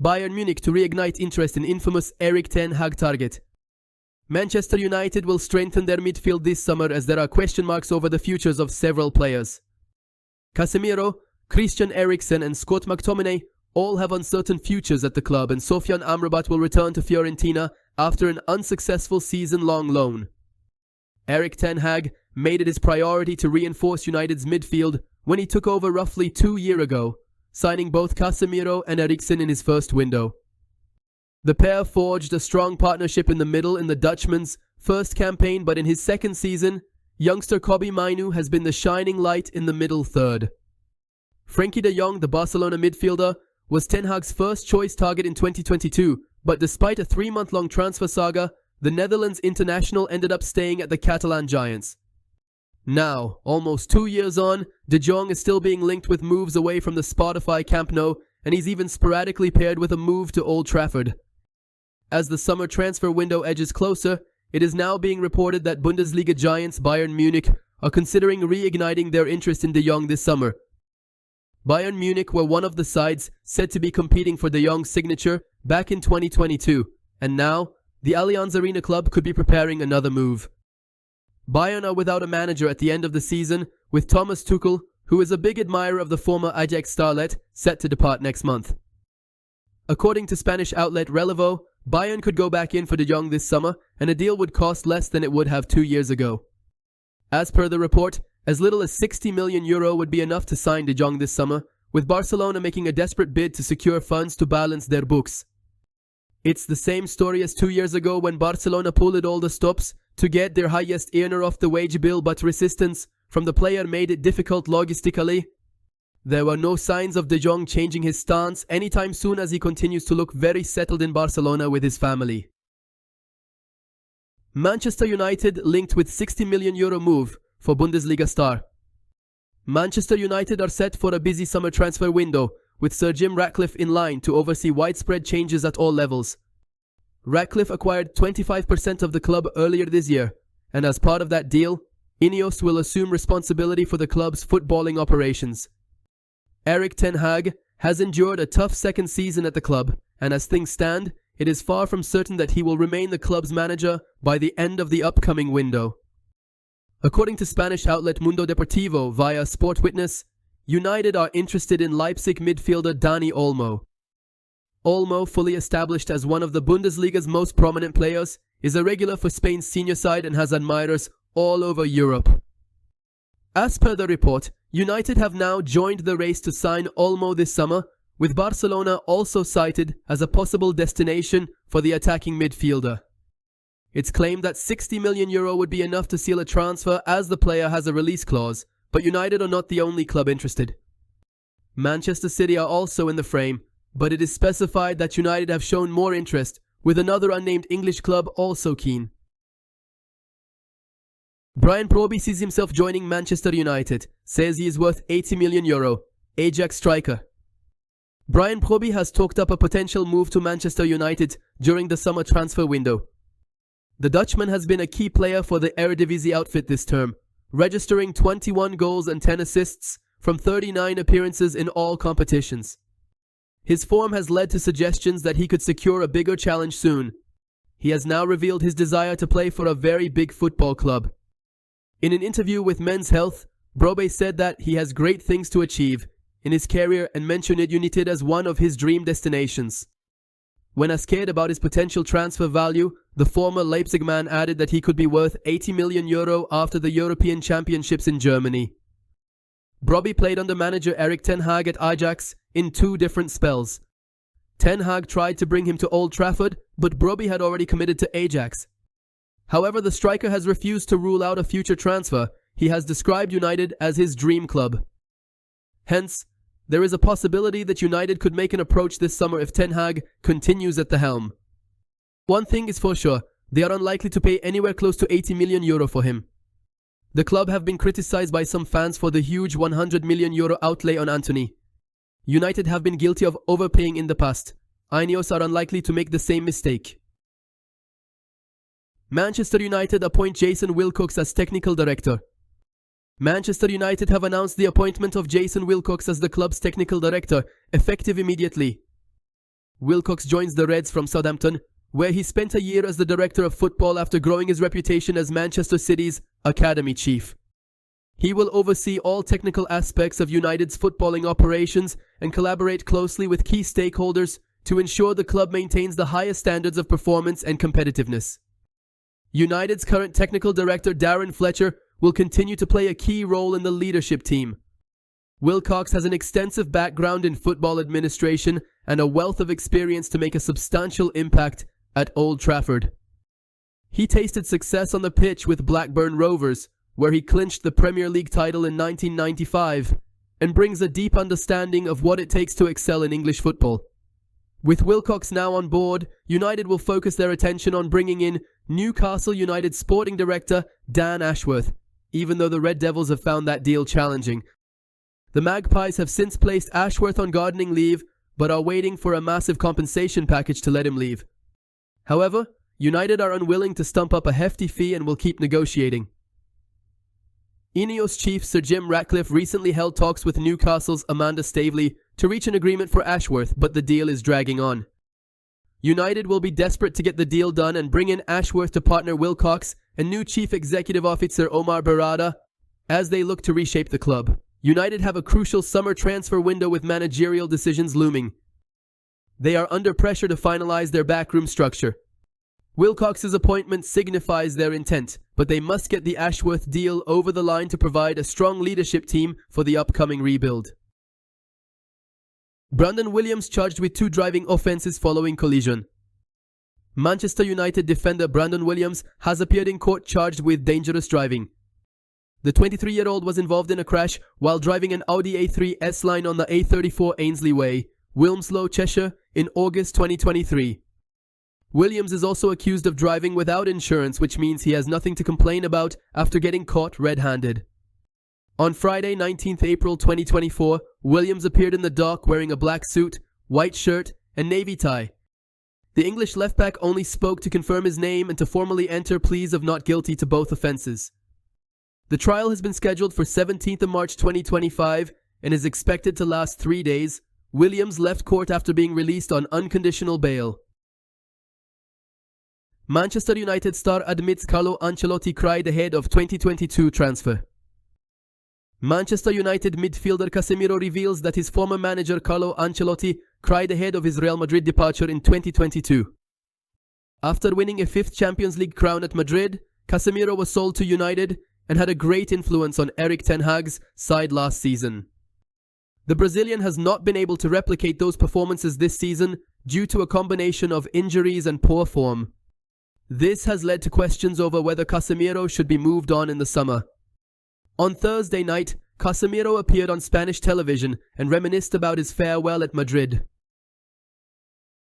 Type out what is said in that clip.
Bayern Munich to reignite interest in infamous Erik ten Hag target. Manchester United will strengthen their midfield this summer as there are question marks over the futures of several players. Casemiro, Christian Eriksen and Scott McTominay all have uncertain futures at the club, and Sofyan Amrabat will return to Fiorentina after an unsuccessful season-long loan. Erik ten Hag made it his priority to reinforce United's midfield when he took over roughly 2 years ago, signing both Casemiro and Eriksen in his first window. The pair forged a strong partnership in the middle in the Dutchman's first campaign, but in his second season, youngster Kobbie Mainoo has been the shining light in the middle third. Frenkie De Jong, the Barcelona midfielder, was Ten Hag's first choice target in 2022, but despite a 3-month-long transfer saga, the Netherlands international ended up staying at the Catalan Giants. Now, almost 2 years on, De Jong is still being linked with moves away from the Spotify Camp Nou, and he's even sporadically paired with a move to Old Trafford. As the summer transfer window edges closer, it is now being reported that Bundesliga giants Bayern Munich are considering reigniting their interest in De Jong this summer. Bayern Munich were one of the sides said to be competing for De Jong's signature back in 2022, and now the Allianz Arena club could be preparing another move. Bayern are without a manager at the end of the season, with Thomas Tuchel, who is a big admirer of the former Ajax starlet, set to depart next month. According to Spanish outlet Relevo, Bayern could go back in for De Jong this summer, and a deal would cost less than it would have 2 years ago. As per the report, as little as €60 million would be enough to sign De Jong this summer, with Barcelona making a desperate bid to secure funds to balance their books. It's the same story as 2 years ago when Barcelona pulled all the stops to get their highest earner off the wage bill, but resistance from the player made it difficult logistically. There were no signs of De Jong changing his stance anytime soon, as he continues to look very settled in Barcelona with his family. Manchester United linked with €60 million move for Bundesliga star. Manchester United are set for a busy summer transfer window, with Sir Jim Ratcliffe in line to oversee widespread changes at all levels. Ratcliffe acquired 25% of the club earlier this year, and as part of that deal, Ineos will assume responsibility for the club's footballing operations. Erik ten Hag has endured a tough second season at the club, and as things stand, it is far from certain that he will remain the club's manager by the end of the upcoming window. According to Spanish outlet Mundo Deportivo via Sport Witness, United are interested in Leipzig midfielder Dani Olmo. Olmo, fully established as one of the Bundesliga's most prominent players, is a regular for Spain's senior side and has admirers all over Europe. As per the report, United have now joined the race to sign Olmo this summer, with Barcelona also cited as a possible destination for the attacking midfielder. It's claimed that €60 million would be enough to seal a transfer, as the player has a release clause, but United are not the only club interested. Manchester City are also in the frame, but it is specified that United have shown more interest, with another unnamed English club also keen. Brian Brobbey sees himself joining Manchester United, says he is worth €80 million, Ajax striker. Brian Brobbey has talked up a potential move to Manchester United during the summer transfer window. The Dutchman has been a key player for the Eredivisie outfit this term, registering 21 goals and 10 assists from 39 appearances in all competitions. His form has led to suggestions that he could secure a bigger challenge soon. He has now revealed his desire to play for a very big football club. In an interview with Men's Health, Brobbey said that he has great things to achieve in his career and mentioned United as one of his dream destinations. When asked about his potential transfer value, the former Leipzig man added that he could be worth €80 million after the European Championships in Germany. Brobbey played under manager Erik ten Hag at Ajax in 2 different spells. Ten Hag tried to bring him to Old Trafford, but Brobbey had already committed to Ajax. However, the striker has refused to rule out a future transfer. He has described United as his dream club. Hence, there is a possibility that United could make an approach this summer if Ten Hag continues at the helm. One thing is for sure, they are unlikely to pay anywhere close to €80 million for him. The club have been criticized by some fans for the huge €100 million outlay on Antony. United have been guilty of overpaying in the past. Ineos are unlikely to make the same mistake. Manchester United appoint Jason Wilcox as technical director. Manchester United have announced the appointment of Jason Wilcox as the club's technical director, effective immediately. Wilcox joins the Reds from Southampton, where he spent a year as the director of football after growing his reputation as Manchester City's academy chief. He will oversee all technical aspects of United's footballing operations and collaborate closely with key stakeholders to ensure the club maintains the highest standards of performance and competitiveness. United's current technical director Darren Fletcher will continue to play a key role in the leadership team. Wilcox has an extensive background in football administration and a wealth of experience to make a substantial impact at Old Trafford. He tasted success on the pitch with Blackburn Rovers, where he clinched the Premier League title in 1995, and brings a deep understanding of what it takes to excel in English football. With Wilcox now on board, United will focus their attention on bringing in Newcastle United sporting director Dan Ashworth, even though the Red Devils have found that deal challenging. The Magpies have since placed Ashworth on gardening leave, but are waiting for a massive compensation package to let him leave. However, United are unwilling to stump up a hefty fee and will keep negotiating. Ineos chief Sir Jim Ratcliffe recently held talks with Newcastle's Amanda Staveley to reach an agreement for Ashworth, but the deal is dragging on. United will be desperate to get the deal done and bring in Ashworth to partner Wilcox and new Chief Executive Officer Omar Barada as they look to reshape the club. United have a crucial summer transfer window with managerial decisions looming. They are under pressure to finalize their backroom structure. Wilcox's appointment signifies their intent, but they must get the Ashworth deal over the line to provide a strong leadership team for the upcoming rebuild. Brandon Williams charged with 2 driving offences following collision. Manchester United defender Brandon Williams has appeared in court charged with dangerous driving. The 23-year-old was involved in a crash while driving an Audi A3 S-Line on the A34 Ainsley Way, Wilmslow, Cheshire, in August 2023. Williams is also accused of driving without insurance, which means he has nothing to complain about after getting caught red-handed. On Friday, 19th April 2024, Williams appeared in the dock wearing a black suit, white shirt, and navy tie. The English left-back only spoke to confirm his name and to formally enter pleas of not guilty to both offences. The trial has been scheduled for 17th of March 2025 and is expected to last 3 days. Williams left court after being released on unconditional bail. Manchester United star admits Carlo Ancelotti cried ahead of 2022 transfer. Manchester United midfielder Casemiro reveals that his former manager Carlo Ancelotti cried ahead of his Real Madrid departure in 2022. After winning a 5th Champions League crown at Madrid, Casemiro was sold to United and had a great influence on Erik ten Hag's side last season. The Brazilian has not been able to replicate those performances this season due to a combination of injuries and poor form. This has led to questions over whether Casemiro should be moved on in the summer. On Thursday night, Casemiro appeared on Spanish television and reminisced about his farewell at Madrid.